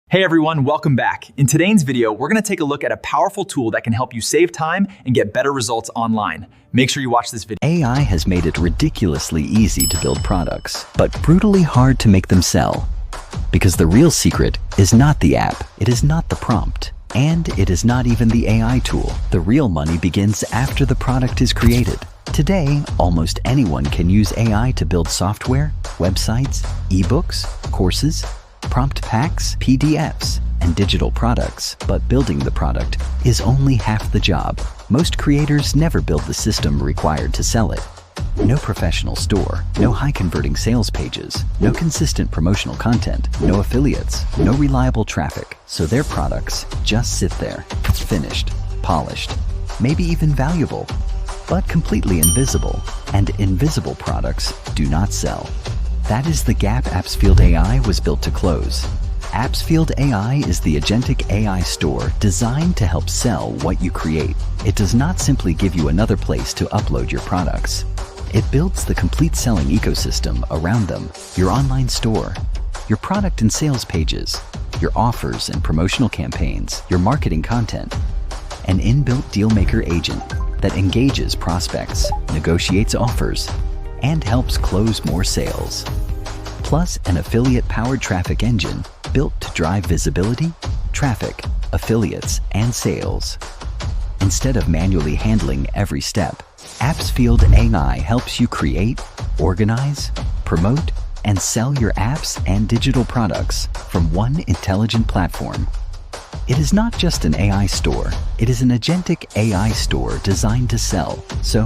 Hey everyone, welcome back. In today's video, we're gonna take a look at a powerful tool that can help you save time and get better results online. Make sure you watch this video. AI has made it ridiculously easy to build products, but brutally hard to make them sell. Because the real secret is not the app, it is not the prompt, and it is not even the AI tool. The real money begins after the product is created. Today, almost anyone can use AI to build software, websites, ebooks, courses, prompt packs, PDFs, and digital products. But building the product is only half the job. Most creators never build the system required to sell it. No professional store, no high-converting sales pages, no consistent promotional content, no affiliates, no reliable traffic. So their products just sit there, finished, polished, maybe even valuable, but completely invisible. And invisible products do not sell. That is the gap AppsfieldAI was built to close. AppsfieldAI is the agentic AI store designed to help sell what you create. It does not simply give you another place to upload your products. It builds the complete selling ecosystem around them: your online store, your product and sales pages, your offers and promotional campaigns, your marketing content, an inbuilt dealmaker agent that engages prospects, negotiates offers, and helps close more sales. Plus an affiliate-powered traffic engine built to drive visibility, traffic, affiliates, and sales. Instead of manually handling every step, AppsfieldAI helps you create, organize, promote, and sell your apps and digital products from one intelligent platform. It is not just an AI store, it is an agentic AI store designed to sell. So,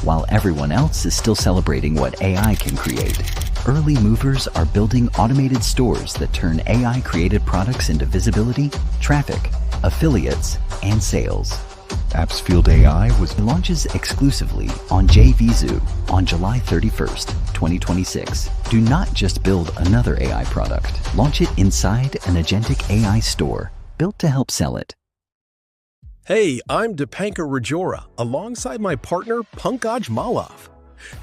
while everyone else is still celebrating what AI can create, early movers are building automated stores that turn AI-created products into visibility, traffic, affiliates, and sales. AppsfieldAI launches exclusively on JVZoo on July 31st, 2026. Do not just build another AI product. Launch it inside an agentic AI store built to help sell it. Hey, I'm Dipankar Rajora, alongside my partner Pankaj Malov.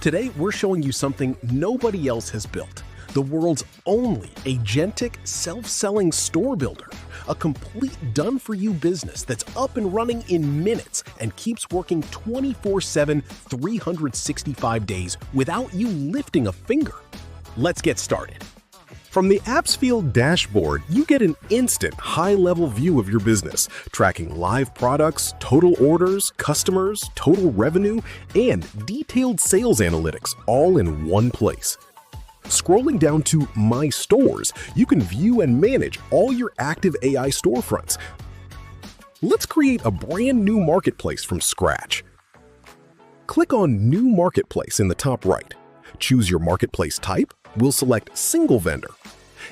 Today, we're showing you something nobody else has built: the world's only agentic self-selling store builder, a complete done-for-you business that's up and running in minutes and keeps working 24/7, 365 days without you lifting a finger. Let's get started. From the Appsfield dashboard, you get an instant high-level view of your business, tracking live products, total orders, customers, total revenue, and detailed sales analytics all in one place. Scrolling down to My Stores, you can view and manage all your active AI storefronts. Let's create a brand new marketplace from scratch. Click on New Marketplace in the top right. Choose your marketplace type. We'll select Single Vendor.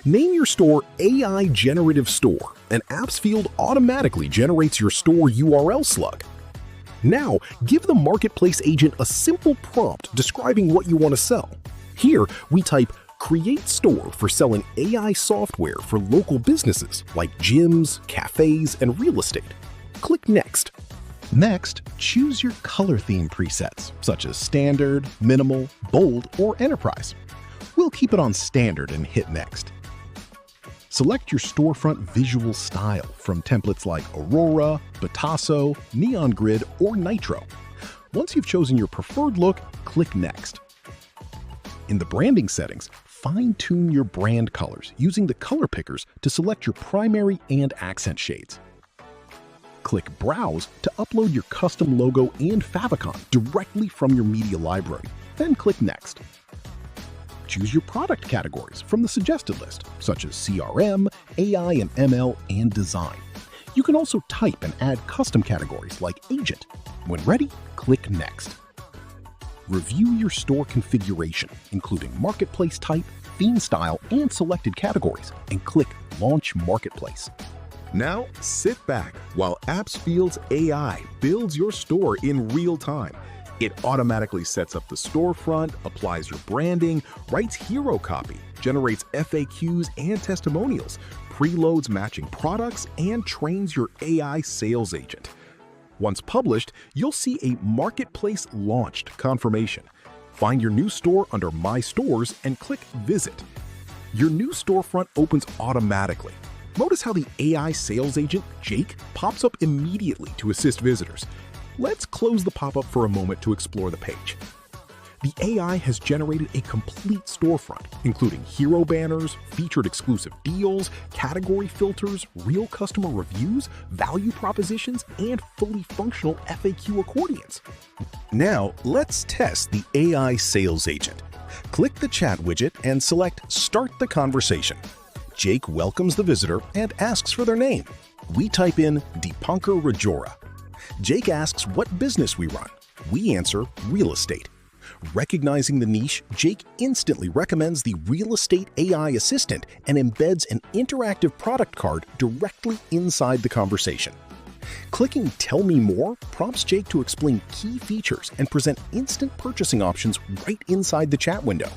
Name your store AI Generative Store, and Appsfield automatically generates your store URL slug. Now, give the marketplace agent a simple prompt describing what you want to sell. Here, we type Create Store for selling AI software for local businesses like gyms, cafes, and real estate. Click Next. Next, choose your color theme presets, such as Standard, Minimal, Bold, or Enterprise. We'll keep it on Standard and hit Next. Select your storefront visual style from templates like Aurora, Batasso, Neon Grid, or Nitro. Once you've chosen your preferred look, click Next. In the branding settings, fine-tune your brand colors using the color pickers to select your primary and accent shades. Click Browse to upload your custom logo and favicon directly from your media library, then click Next. Choose your product categories from the suggested list, such as CRM, AI and ML, and design. You can also type and add custom categories like Agent. When ready, click Next. Review your store configuration, including marketplace type, theme style, and selected categories, and click Launch Marketplace. Now, sit back while Appsfield's AI builds your store in real time. It automatically sets up the storefront, applies your branding, writes hero copy, generates FAQs and testimonials, preloads matching products, and trains your AI sales agent. Once published, you'll see a Marketplace Launched confirmation. Find your new store under My Stores and click Visit. Your new storefront opens automatically. Notice how the AI sales agent, Jake, pops up immediately to assist visitors. Let's close the pop-up for a moment to explore the page. The AI has generated a complete storefront, including hero banners, featured exclusive deals, category filters, real customer reviews, value propositions, and fully functional FAQ accordions. Now, let's test the AI sales agent. Click the chat widget and select Start the Conversation. Jake welcomes the visitor and asks for their name. We type in Dipankar Rajora. Jake asks what business we run. We answer real estate. Recognizing the niche, Jake instantly recommends the Real Estate AI Assistant and embeds an interactive product card directly inside the conversation. Clicking Tell Me More prompts Jake to explain key features and present instant purchasing options right inside the chat window.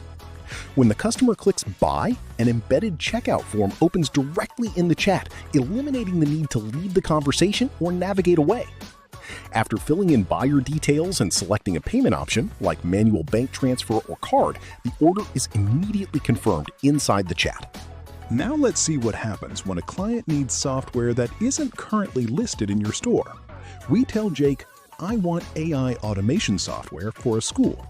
When the customer clicks Buy, an embedded checkout form opens directly in the chat, eliminating the need to leave the conversation or navigate away. After filling in buyer details and selecting a payment option, like manual bank transfer or card, the order is immediately confirmed inside the chat. Now let's see what happens when a client needs software that isn't currently listed in your store. We tell Jake, I want AI automation software for a school.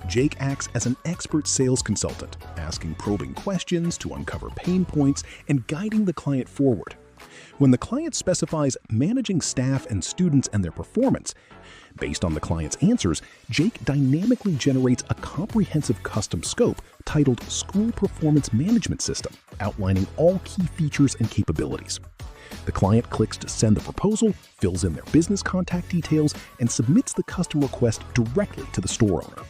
Jake acts as an expert sales consultant, asking probing questions to uncover pain points and guiding the client forward. When the client specifies managing staff and students and their performance, based on the client's answers, Jake dynamically generates a comprehensive custom scope titled School Performance Management System, outlining all key features and capabilities. The client clicks to send the proposal, fills in their business contact details, and submits the custom request directly to the store owner.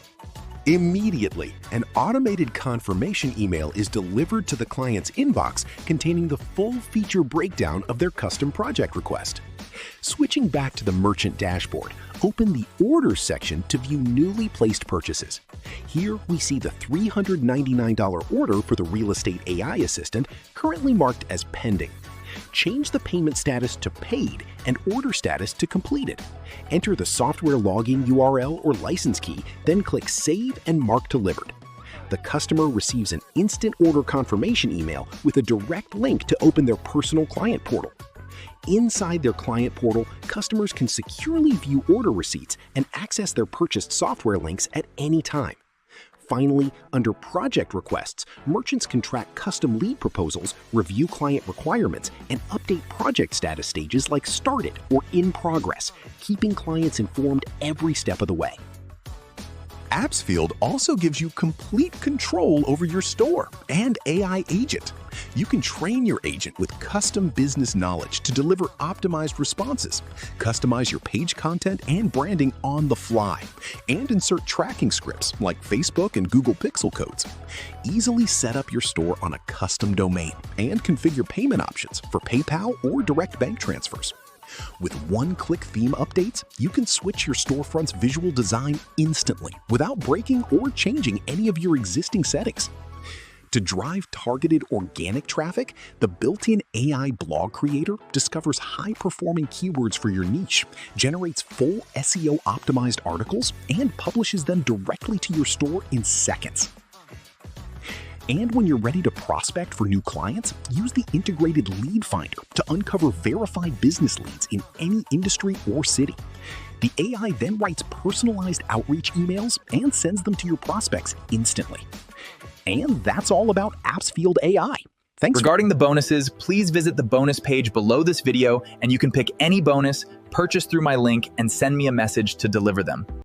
Immediately, an automated confirmation email is delivered to the client's inbox containing the full feature breakdown of their custom project request. Switching back to the merchant dashboard, open the Orders section to view newly placed purchases. Here we see the $399 order for the Real Estate AI Assistant currently marked as pending. Change the payment status to paid and order status to completed. Enter the software login URL or license key, then click Save and mark Delivered. The customer receives an instant order confirmation email with a direct link to open their personal client portal. Inside their client portal, customers can securely view order receipts and access their purchased software links at any time. Finally, under Project Requests, merchants can track custom lead proposals, review client requirements, and update project status stages like Started or In Progress, keeping clients informed every step of the way. AppsField also gives you complete control over your store and AI agent. You can train your agent with custom business knowledge to deliver optimized responses, customize your page content and branding on the fly, and insert tracking scripts like Facebook and Google Pixel codes. Easily set up your store on a custom domain and configure payment options for PayPal or direct bank transfers. With one-click theme updates, you can switch your storefront's visual design instantly without breaking or changing any of your existing settings. To drive targeted organic traffic, the built-in AI blog creator discovers high-performing keywords for your niche, generates full SEO-optimized articles, and publishes them directly to your store in seconds. And when you're ready to prospect for new clients, use the integrated lead finder to uncover verified business leads in any industry or city. The AI then writes personalized outreach emails and sends them to your prospects instantly. And that's all about AppsfieldAI. Thanks. Regarding the bonuses, please visit the bonus page below this video and you can pick any bonus, purchase through my link, and send me a message to deliver them.